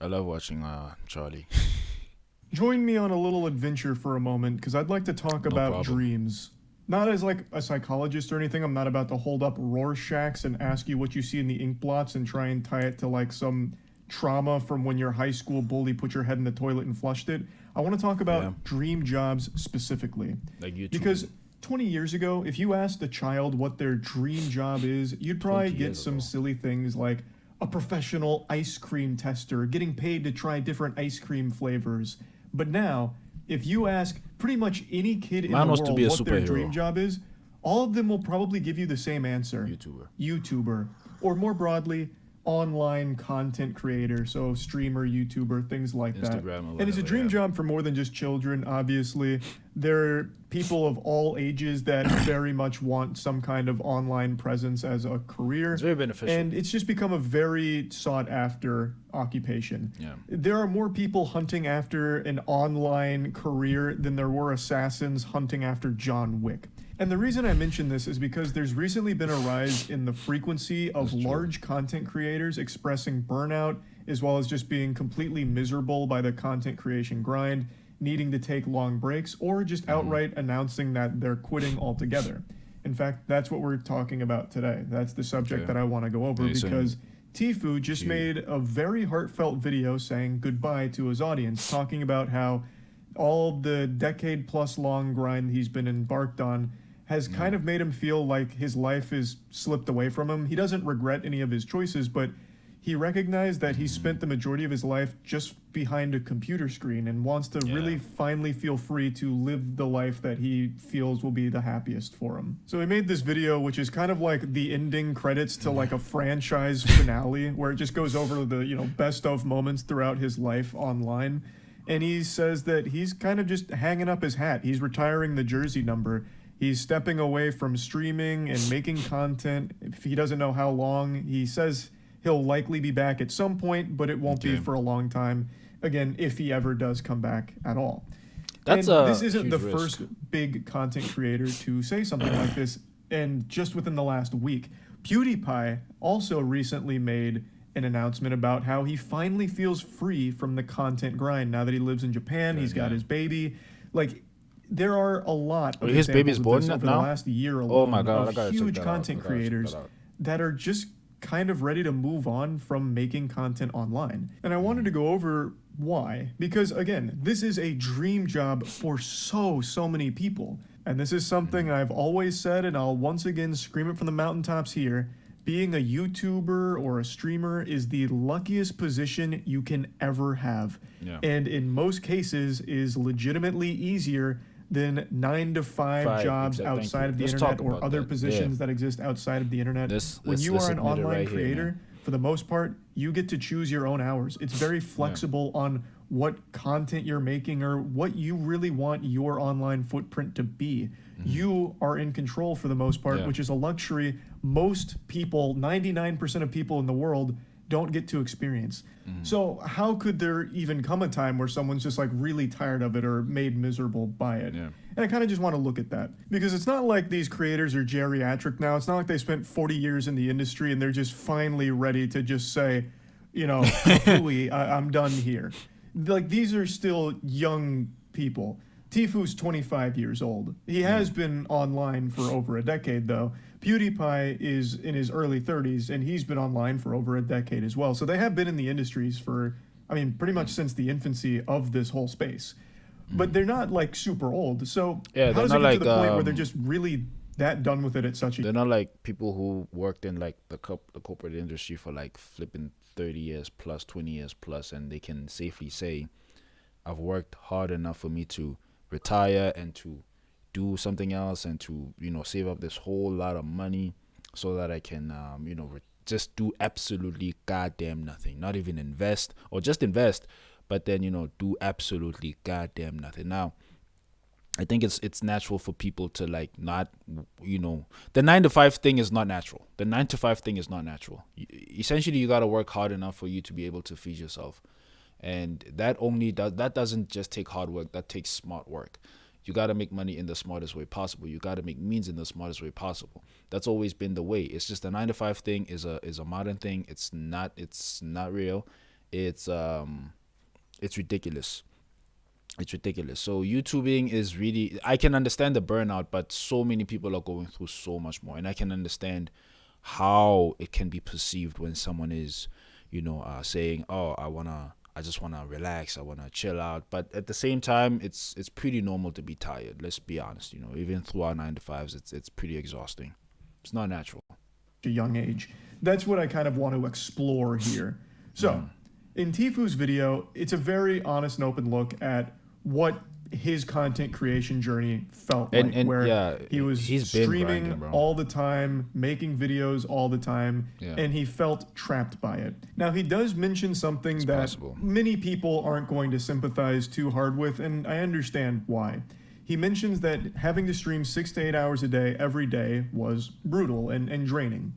I love watching Charlie. Join me on a little adventure for a moment because I'd like to talk No about problem. dreams. Not as like a psychologist or anything. I'm not about to hold up Rorschachs and ask you what you see in the ink blots and try and tie it to like some trauma from when your high school bully put your head in the toilet and flushed it. I want to talk Yeah, about dream jobs specifically. like Because YouTubing 20 years ago, if you asked a child what their dream job is, you'd probably 20 get years some ago. silly things like a professional ice cream tester, getting paid to try different ice cream flavors. But now, if you ask pretty much any kid in Mine the was to world be a what their dream superhero job is, all of them will probably give you the same answer: YouTuber. YouTuber, or more broadly, online content creator, so streamer, YouTuber, things like that. Instagram or And it's a whatever, dream yeah. job for more than just children, obviously. There are people of all ages that very much want some kind of online presence as a It's career. very beneficial. And it's just become a very sought after occupation. Yeah. There are more people hunting after an online career than there were assassins hunting after John Wick. And the reason I mention this is because there's recently been a rise in the frequency of That's true. large content creators expressing burnout, as well as just being completely miserable by the content creation grind, needing to take long breaks, or just outright announcing that they're quitting altogether. In fact, that's what we're talking about today. That's the subject Okay. that I want to go over Yeah, same. because Tfue just Cute. made a very heartfelt video saying goodbye to his audience, talking about how all the decade plus long grind he's been embarked on has kind of made him feel like his life is slipped away from him. He doesn't regret any of his choices, but he recognized that he spent the majority of his life just behind a computer screen and wants to really Yeah. finally feel free to live the life that he feels will be the happiest for him. So he made this video, which is kind of like the ending credits to like a franchise finale, where it just goes over the, best of moments throughout his life online. And he says that he's kind of just hanging up his hat. He's retiring the jersey number. He's stepping away from streaming and making content. If he doesn't know how long, he says he'll likely be back at some point, but it won't be Okay. for a long time. Again, if he ever does come back at all. That's And a this isn't huge the risk. first big content creator to say something like this. And just within the last week, PewDiePie also recently made an announcement about how he finally feels free from the content grind now that he lives in Japan. He's got Yeah. his baby. Like, there are a lot of Wait, his examples baby's of born this now? over the last year alone Oh my God, I of gotta check huge that out. content I gotta check creators that out. that are just kind of ready to move on from making content online. And I wanted to go over why. Because again, this is a dream job for so many people. And this is something I've always said, and I'll once again scream it from the mountaintops here. Being a YouTuber or a streamer is the luckiest position you can ever have. Yeah. And in most cases is legitimately easier than 9 to 5 Five, jobs exact- thank outside you. of the Let's internet talk or about other that. positions that exist outside of the internet. When you Let's are an admit it online right here, creator, man. for the most part, you get to choose your own hours. It's very flexible on what content you're making or what you really want your online footprint to be. You are in control for the most part, Yeah. which is a luxury most people, 99% of people in the world, don't get to experience. So how could there even come a time where someone's just like really tired of it or made miserable by it? Yeah. And I kind of just want to look at that because it's not like these creators are geriatric now. It's not like they spent 40 years in the industry and they're just finally ready to just say, "Hooey, I'm done here." Like, these are still young people. Tfue's 25 years old. He has been online for over a decade, though. PewDiePie is in his early 30s, and he's been online for over a decade as well. So they have been in the industries for, pretty much since the infancy of this whole space. But they're not, like, super old. So Yeah, how they're does it not get to the like, point where they're just really that done with it at such a... They're not like people who worked in like the corporate industry for like flipping 30 years plus, 20 years plus, and they can safely say, I've worked hard enough for me to retire and to do something else and to, save up this whole lot of money so that I can, just do absolutely goddamn nothing, not even invest or just invest, but then, do absolutely goddamn nothing. Now, I think it's natural for people to like not, the 9 to 5 thing is not natural. The 9 to 5 thing is not natural. Essentially, you got to work hard enough for you to be able to feed yourself. And that doesn't just take hard work, that takes smart work. You got to make money in the smartest way possible. You got to make means in the smartest way possible. That's always been the way. It's just the 9 to 5 thing is a modern thing. It's not real. it's it's ridiculous. It's ridiculous. So YouTubing is really, I can understand the burnout, but so many people are going through so much more, and I can understand how it can be perceived when someone is, saying, "Oh, I just wanna relax, I wanna chill out." But at the same time, it's pretty normal to be tired. Let's be honest. Even through our 9 to 5s, it's pretty exhausting. It's not natural. A young age. That's what I kind of want to explore here. So, in Tfue's video, it's a very honest and open look at what his content creation journey felt like, where he was streaming grinding, all the time, making videos all the time, and he felt trapped by it. Now, he does mention something that many people aren't going to sympathize too hard with, and I understand why. He mentions that having to stream 6 to 8 hours a day every day was brutal and draining.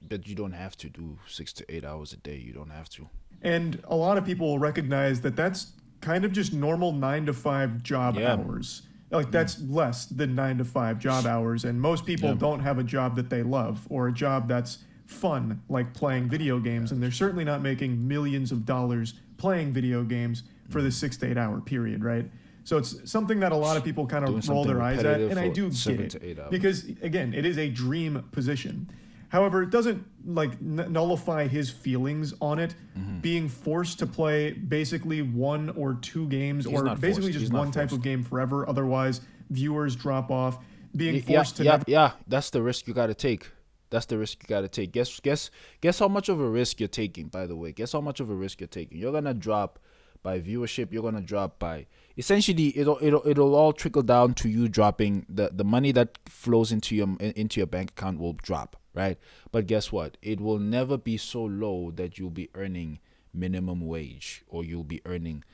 But you don't have to do 6 to 8 hours a day. You don't have to. And a lot of people will recognize that that's kind of just normal 9 to 5 job hours. Like, that's less than 9 to 5 job hours. And most people don't have a job that they love or a job that's fun, like playing video games. And they're certainly not making millions of dollars playing video games for the 6 to 8 hour period, right? So it's something that a lot of people kind of roll their eyes at, and I do get it. Because, again, it is a dream position. However, it doesn't nullify his feelings on it. Being forced to play basically 1 or 2 games, or basically just one type of game forever. Otherwise, viewers drop off. Being forced to that's the risk you got to take. That's the risk you got to take. Guess how much of a risk you're taking. By the way, guess how much of a risk you're taking. You're gonna drop by viewership. You're gonna drop by, essentially, it'll all trickle down to you dropping the money that flows into your bank account will drop, right? But guess what? It will never be so low that you'll be earning minimum wage, or you'll be earning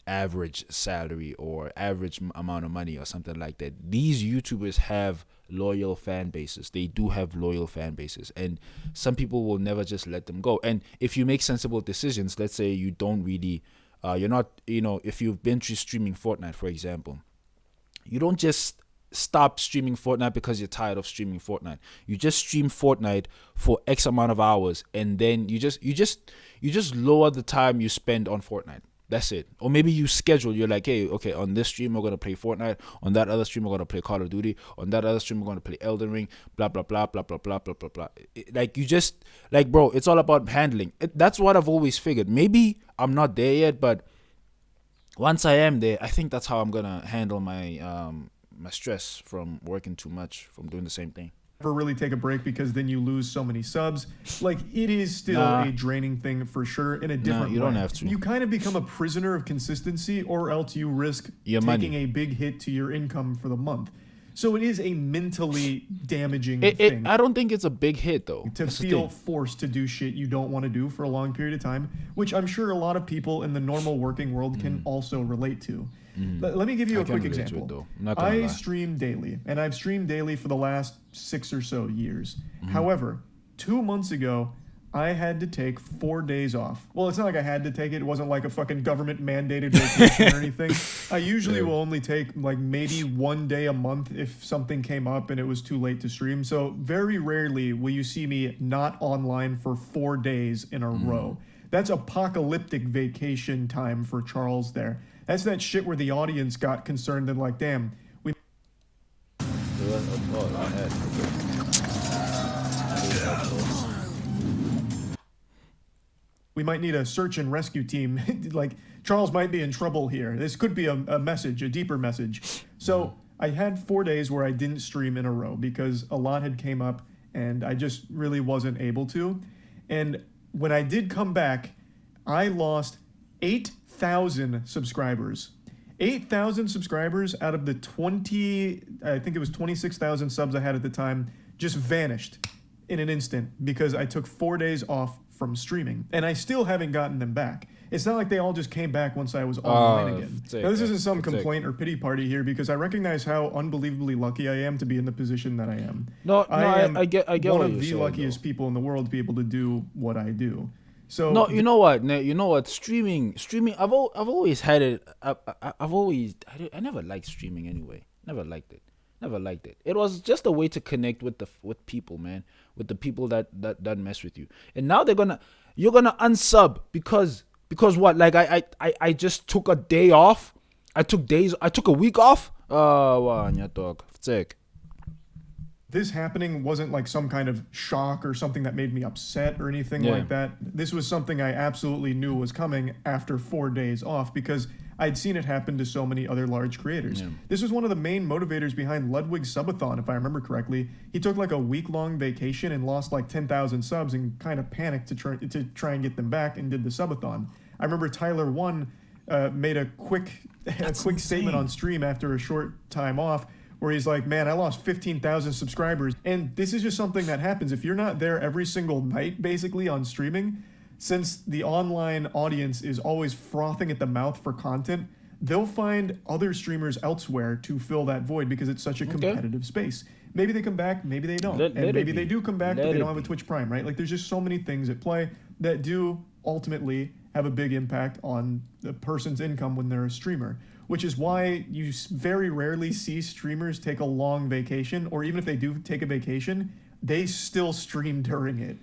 average salary or average amount of money or something like that. These YouTubers have loyal fan bases. They do have loyal fan bases, and some people will never just let them go. And if you make sensible decisions, let's say you don't really you're not, if you've been streaming Fortnite, for example, you don't just stop streaming Fortnite because you're tired of streaming Fortnite. You just stream Fortnite for X amount of hours, and then you just lower the time you spend on Fortnite. That's it. Or maybe you schedule, you're like, hey, okay, on this stream we're going to play Fortnite, on that other stream we're going to play Call of Duty, on that other stream we're going to play Elden Ring, blah blah blah blah blah blah blah blah blah. Bro, it's all about handling. That's what I've always figured. Maybe I'm not there yet, but once I am there, I think that's how I'm going to handle my my stress from working too much, from doing the same thing. Never really take a break, because then you lose so many subs. Like, it is still a draining thing for sure, in a different way. You don't have to. You kind of become a prisoner of consistency, or else you risk taking a big hit to your income for the month. So it is a mentally damaging thing. I don't think it's a big hit, though. To feel forced to do shit you don't want to do for a long period of time, which I'm sure a lot of people in the normal working world can also relate to. Let me give you a quick example. I stream daily, and I've streamed daily for the last 6 or so years. However, 2 months ago, I had to take 4 days off. Well, it's not like I had to take it. It wasn't like a fucking government mandated vacation or anything. I usually will only take like maybe 1 day a month if something came up and it was too late to stream. So very rarely will you see me not online for 4 days in a row. That's apocalyptic vacation time for Charles there. That's that shit where the audience got concerned and like, damn, we might need a search and rescue team. Like, Charles might be in trouble here. This could be a message, a deeper message. So I had 4 days where I didn't stream in a row because a lot had came up and I just really wasn't able to. And when I did come back, I lost 8,000 subscribers. 8,000 subscribers out of the 26,000 subs I had at the time just vanished in an instant because I took 4 days off from streaming, and I still haven't gotten them back. It's not like they all just came back once I was online again. Now, this isn't some complaint or pity party here, because I recognize how unbelievably lucky I am to be in the position that I am. I get one of the luckiest people in the world to be able to do what I do. So no, you know what? Streaming. I've always had it. I never liked streaming anyway. Never liked it. Never liked it. It was just a way to connect with people, man, with the people that mess with you. And now you're gonna unsub because what? Like I just took a day off. I took a week off. Dog. Sick. This happening wasn't like some kind of shock or something that made me upset or anything like that. This was something I absolutely knew was coming after 4 days off because I'd seen it happen to so many other large creators. Yeah. This was one of the main motivators behind Ludwig's subathon, if I remember correctly. He took like a week-long vacation and lost like 10,000 subs and kind of panicked to try and get them back and did the subathon. I remember Tyler One made a quick statement on stream after a short time off where he's like, man, I lost 15,000 subscribers. And this is just something that happens. If you're not there every single night, basically, on streaming, since the online audience is always frothing at the mouth for content, they'll find other streamers elsewhere to fill that void because it's such a competitive space. Maybe they come back, maybe they don't. And maybe they do come back, but they don't have a Twitch Prime, right? Like, there's just so many things at play that do ultimately have a big impact on the person's income when they're a streamer, which is why you very rarely see streamers take a long vacation, or even if they do take a vacation, they still stream during it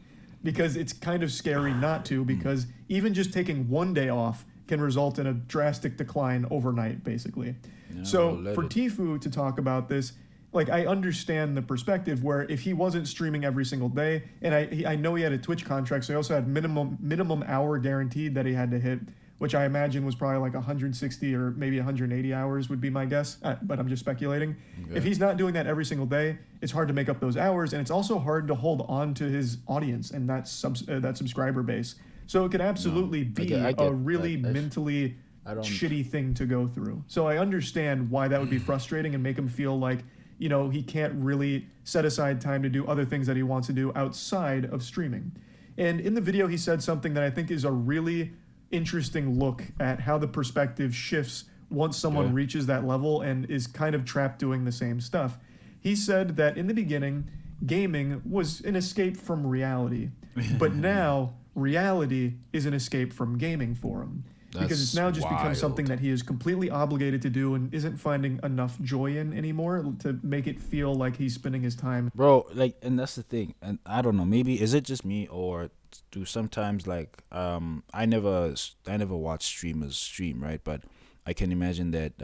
because it's kind of scary not to, because even just taking 1 day off can result in a drastic decline overnight, basically. Yeah, so for Tfue to talk about this, like, I understand the perspective where if he wasn't streaming every single day, and I know he had a Twitch contract, so he also had minimum hour guaranteed that he had to hit, which I imagine was probably like 160 or maybe 180 hours would be my guess, but I'm just speculating. Okay. If he's not doing that every single day, it's hard to make up those hours, and it's also hard to hold on to his audience and that subscriber base. So it could absolutely be a really mentally shitty thing to go through. So I understand why that would be frustrating and make him feel like, you know, he can't really set aside time to do other things that he wants to do outside of streaming. And in the video, he said something that I think is a really interesting look at how the perspective shifts once someone reaches that level and is kind of trapped doing the same stuff. He said that in the beginning, gaming was an escape from reality, but now reality is an escape from gaming for him. Because it's now just become something that he is completely obligated to do and isn't finding enough joy in anymore to make it feel like he's spending his time. Bro, like, and that's the thing. And I don't know, maybe is it just me, or do sometimes, like, I never watch streamers stream, right? But I can imagine that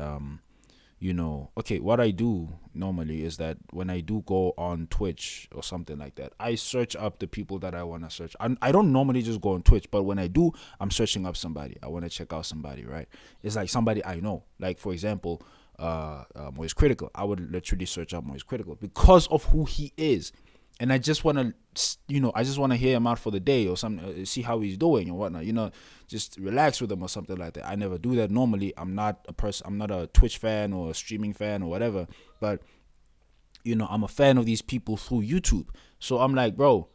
you know, okay, what I do normally is that when I do go on Twitch or something like that, I search up the people that I want to search. I don't normally just go on Twitch, but when I do, I'm searching up somebody. I want to check out somebody, right? It's like somebody I know. Like, for example, Moise Critical. I would literally search up Moise Critical because of who he is. And I just want to, you know, I just want to hear him out for the day or something, see how he's doing and whatnot, you know, just relax with him or something like that. I never do that normally. I'm not a Twitch fan or a streaming fan or whatever, but, you know, I'm a fan of these people through YouTube. So I'm like, bro,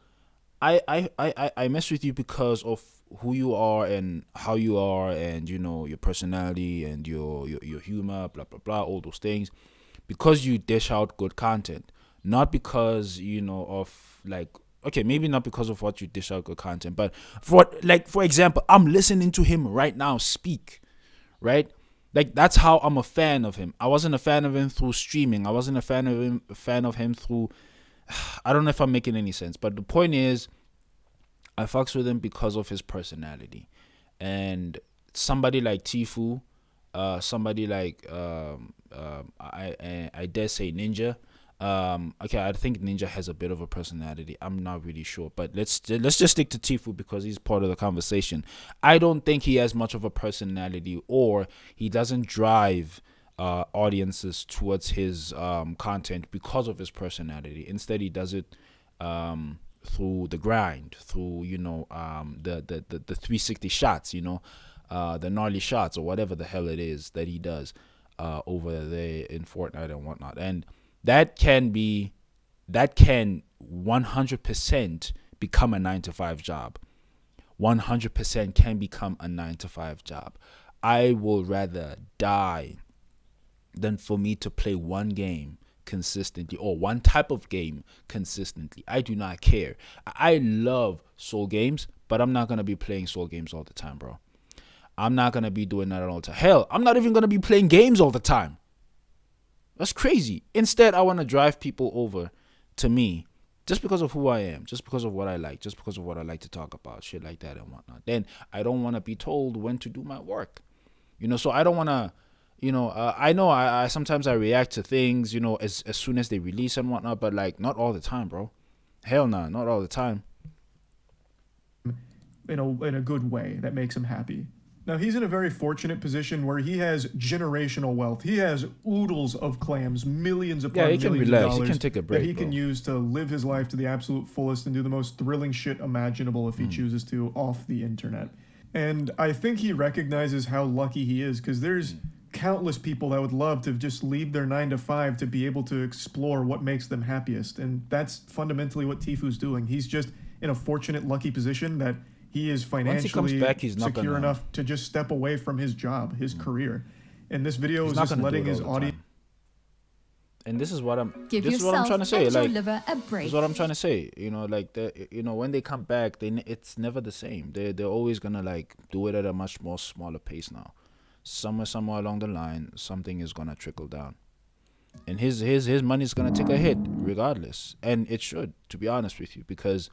I mess with you because of who you are and how you are and, you know, your personality and your humor, blah, blah, blah, all those things, because you dish out good content. Not because, you know, of, like, okay, maybe not because of what you dish out good content, but for example, I'm listening to him right now speak, right? Like, that's how I'm a fan of him. I wasn't a fan of him through streaming. I wasn't a fan of him through, I don't know if I'm making any sense, but the point is, I fucks with him because of his personality. And somebody like Tfue, somebody like I dare say Ninja. Okay, I think Ninja has a bit of a personality. I'm not really sure, but let's just stick to Tfue because he's part of the conversation. I don't think he has much of a personality, or he doesn't drive audiences towards his content because of his personality. Instead, he does it through the grind, through, you know, the 360 shots, you know, the gnarly shots or whatever the hell it is that he does over there in Fortnite and whatnot. And that can 100% become a 9-to-5 job. 100% can become a 9-to-5 job. I will rather die than for me to play one game consistently or one type of game consistently. I do not care. I love soul games, but I'm not going to be playing soul games all the time, bro. I'm not going to be doing that all the time. Hell, I'm not even going to be playing games all the time. That's crazy. Instead, I want to drive people over to me just because of who I am, just because of what I like, just because of what I like to talk about, shit like that and whatnot. Then I don't want to be told when to do my work. So I don't want to, I know I sometimes I react to things, as soon as they release and whatnot, but like not all the time, bro. Hell nah, not all the time. In a good way that makes him happy. Now, he's in a very fortunate position where he has generational wealth. He has oodles of clams, millions upon Yeah, he can millions relax. of dollars He can take a break, that he bro. can use to live his life to the absolute fullest and do the most thrilling shit imaginable if he chooses to off the internet. And I think he recognizes how lucky he is, because there's countless people that would love to just leave their 9 to 5 to be able to explore what makes them happiest. And that's fundamentally what Tfue's doing. He's just in a fortunate, lucky position that he is financially secure enough to just step away from his job, his career. And this video is just letting his audience. And this is what I'm trying to say. Like, this is what I'm trying to say. When they come back, it's never the same. They're always gonna like do it at a much more smaller pace now. Somewhere along the line, something is gonna trickle down, and his money's gonna take a hit regardless. And it should, to be honest with you, because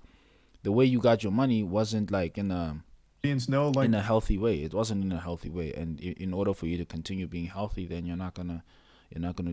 the way you got your money wasn't like in a healthy way. It wasn't in a healthy way. And in order for you to continue being healthy, then you're not gonna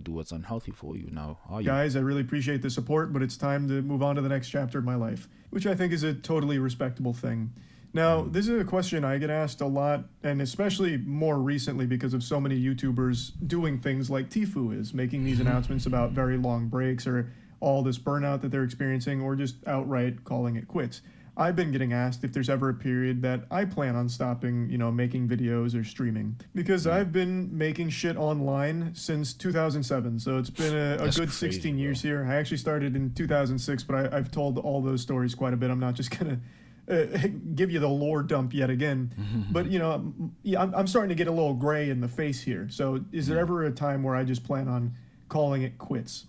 do what's unhealthy for you now, are you? Guys, I really appreciate the support, but it's time to move on to the next chapter of my life, which I think is a totally respectable thing. Now, this is a question I get asked a lot, and especially more recently because of so many YouTubers doing things like Tfue is, making these announcements about very long breaks or all this burnout that they're experiencing, or just outright calling it quits. I've been getting asked if there's ever a period that I plan on stopping, making videos or streaming, because I've been making shit online since 2007. So it's been a good 16 years here. I actually started in 2006, but I've told all those stories quite a bit. I'm not just going to give you the lore dump yet again. But, I'm starting to get a little gray in the face here. So is there ever a time where I just plan on calling it quits?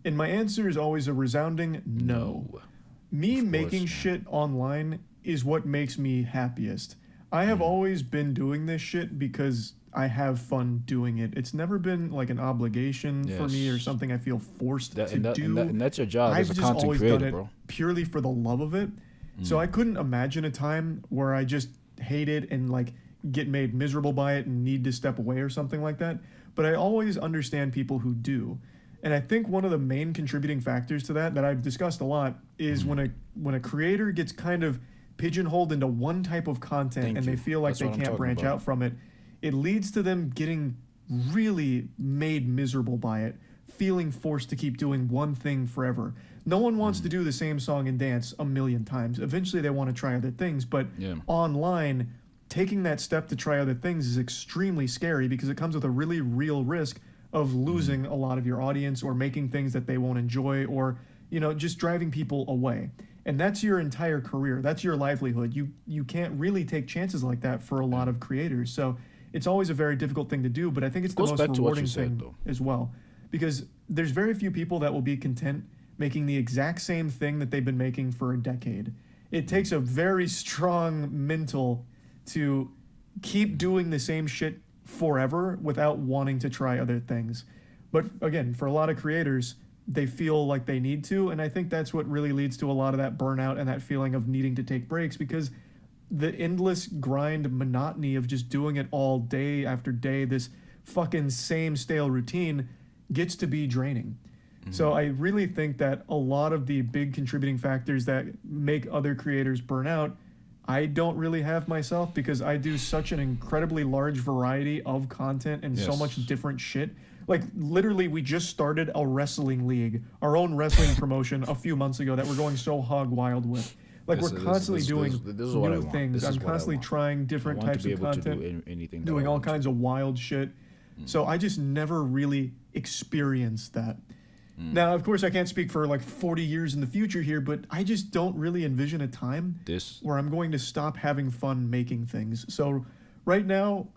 And my answer is always a resounding no. Me making shit online is what makes me happiest. I have always been doing this shit because I have fun doing it. It's never been like an obligation for me or something I feel forced to do. And that's your job as a content creator, bro. I've just always done it purely for the love of it. So I couldn't imagine a time where I just hate it and like get made miserable by it and need to step away or something like that. But I always understand people who do. And I think one of the main contributing factors to that I've discussed a lot is when a creator gets kind of pigeonholed into one type of content and they feel like they can't branch out from it, it leads to them getting really made miserable by it, feeling forced to keep doing one thing forever. No one wants to do the same song and dance a million times. Eventually they want to try other things, but online, taking that step to try other things is extremely scary because it comes with a really real risk of losing a lot of your audience or making things that they won't enjoy or, just driving people away. And that's your entire career. That's your livelihood. You can't really take chances like that for a lot of creators. So it's always a very difficult thing to do, but I think it's the most rewarding thing as well. Because there's very few people that will be content making the exact same thing that they've been making for a decade. It takes a very strong mental to keep doing the same shit forever without wanting to try other things. But again, for a lot of creators, they feel like they need to, and I think that's what really leads to a lot of that burnout and that feeling of needing to take breaks, because the endless grind monotony of just doing it all day after day, this fucking same stale routine, gets to be draining. So I really think that a lot of the big contributing factors that make other creators burn out, I don't really have myself, because I do such an incredibly large variety of content and so much different shit. Like, literally, we just started a wrestling league, our own wrestling promotion a few months ago that we're going so hog wild with. Like, we're constantly doing new things. I'm constantly trying different types of content, doing all kinds of wild shit. So I just never really experienced that. Now, of course, I can't speak for like 40 years in the future here, but I just don't really envision a time where I'm going to stop having fun making things. So right now,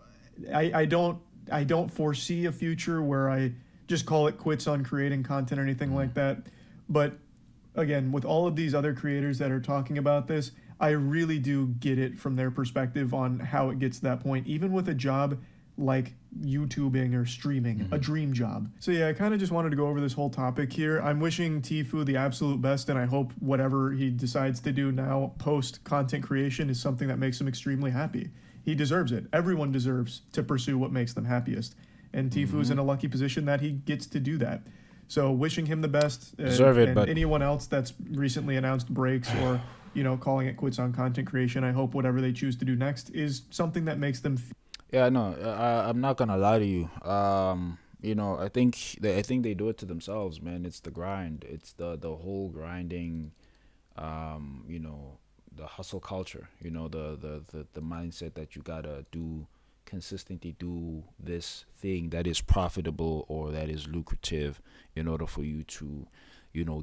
I don't foresee a future where I just call it quits on creating content or anything like that. But again, with all of these other creators that are talking about this, I really do get it from their perspective on how it gets to that point. Even with a job like YouTubing or streaming, a dream job. So yeah, I kind of just wanted to go over this whole topic here. I'm wishing Tfue the absolute best, and I hope whatever he decides to do now post content creation is something that makes him extremely happy. He deserves it. Everyone deserves to pursue what makes them happiest, and Tfue's in a lucky position that he gets to do that. So wishing him the best, Deserve it, and but anyone else that's recently announced breaks or calling it quits on content creation. I hope whatever they choose to do next is something that makes them yeah, no, I'm not gonna lie to you. I think they do it to themselves, man. It's the grind. It's the whole grinding. Um, you know, the hustle culture. The mindset that you gotta do consistently do this thing that is profitable or that is lucrative in order for you to,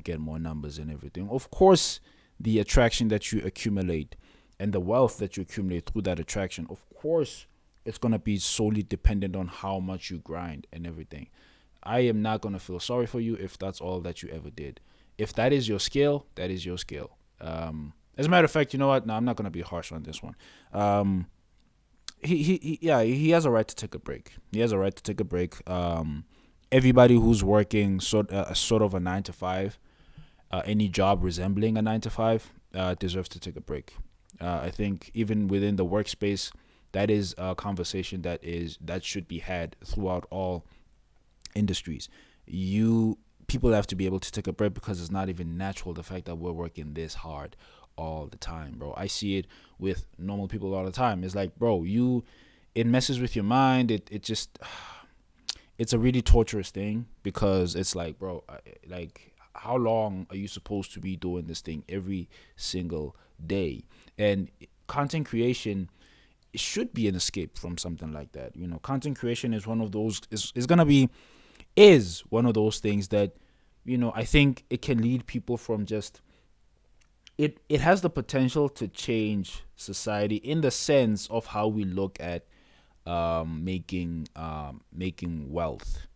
get more numbers and everything. Of course, the attraction that you accumulate and the wealth that you accumulate through that attraction, of course, it's going to be solely dependent on how much you grind and everything. I am not going to feel sorry for you if that's all that you ever did. If that is your skill, that is your skill. As a matter of fact, you know what? No, I'm not going to be harsh on this one. He has a right to take a break. He has a right to take a break. Everybody who's working sort of a 9 to 5, any job resembling a 9 to 5, deserves to take a break. I think even within the workspace, that is a conversation that should be had throughout all industries. People have to be able to take a break because it's not even natural, the fact that we're working this hard all the time, bro. I see it with normal people all the time. It's like, bro, it messes with your mind. It just it's a really torturous thing because it's like, bro, like, how long are you supposed to be doing this thing every single day? And content creation, it should be an escape from something like that. Content creation is one of those is one of those things that, I think it can lead people from just it has the potential to change society in the sense of how we look at making wealth,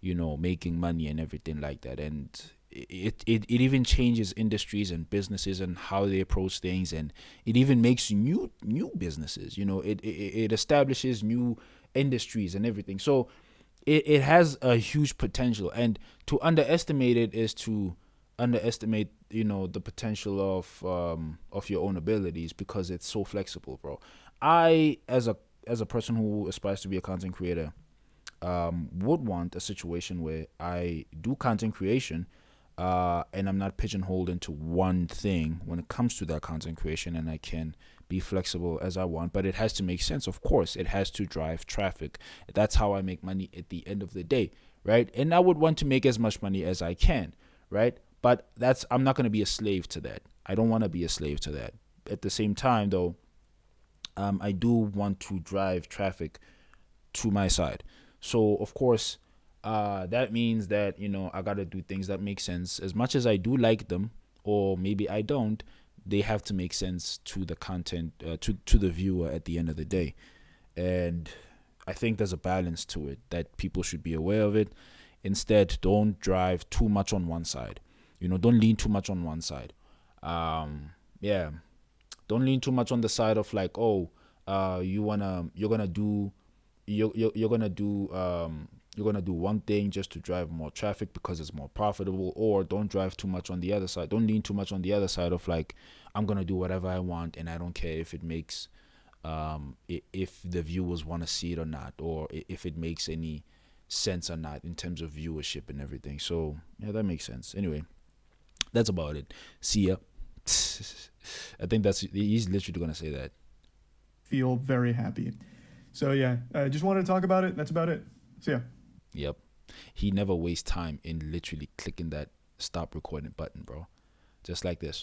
making money and everything like that. And it even changes industries and businesses and how they approach things, and it even makes new businesses. It establishes new industries and everything. So it has a huge potential, and to underestimate it is to underestimate the potential of your own abilities, because it's so flexible, bro. I, as a person who aspires to be a content creator, would want a situation where I do content creation, and I'm not pigeonholed into one thing when it comes to that content creation, and I can be flexible as I want. But it has to make sense, of course. It has to drive traffic. That's how I make money at the end of the day, right? And I would want to make as much money as I can, right? But I'm not going to be a slave to that. I don't want to be a slave to that. At the same time, though, I do want to drive traffic to my side. So, of course, that means that, I got to do things that make sense. As much as I do like them, or maybe I don't, they have to make sense to the content, to the viewer at the end of the day. And I think there's a balance to it that people should be aware of it. Instead, don't drive too much on one side. Don't lean too much on one side. Yeah, don't lean too much on the side of like, oh, you're gonna do one thing just to drive more traffic because it's more profitable. Or don't drive too much on the other side. Don't lean too much on the other side of like, I'm gonna do whatever I want and I don't care if it makes if the viewers want to see it or not, or if it makes any sense or not in terms of viewership and everything. So yeah, that makes sense. Anyway, that's about it. See ya. I think he's literally gonna say that. feel very happy. So yeah, I just wanted to talk about it. That's about it. See ya. Yep. He never wastes time in literally clicking that stop recording button, bro. Just like this.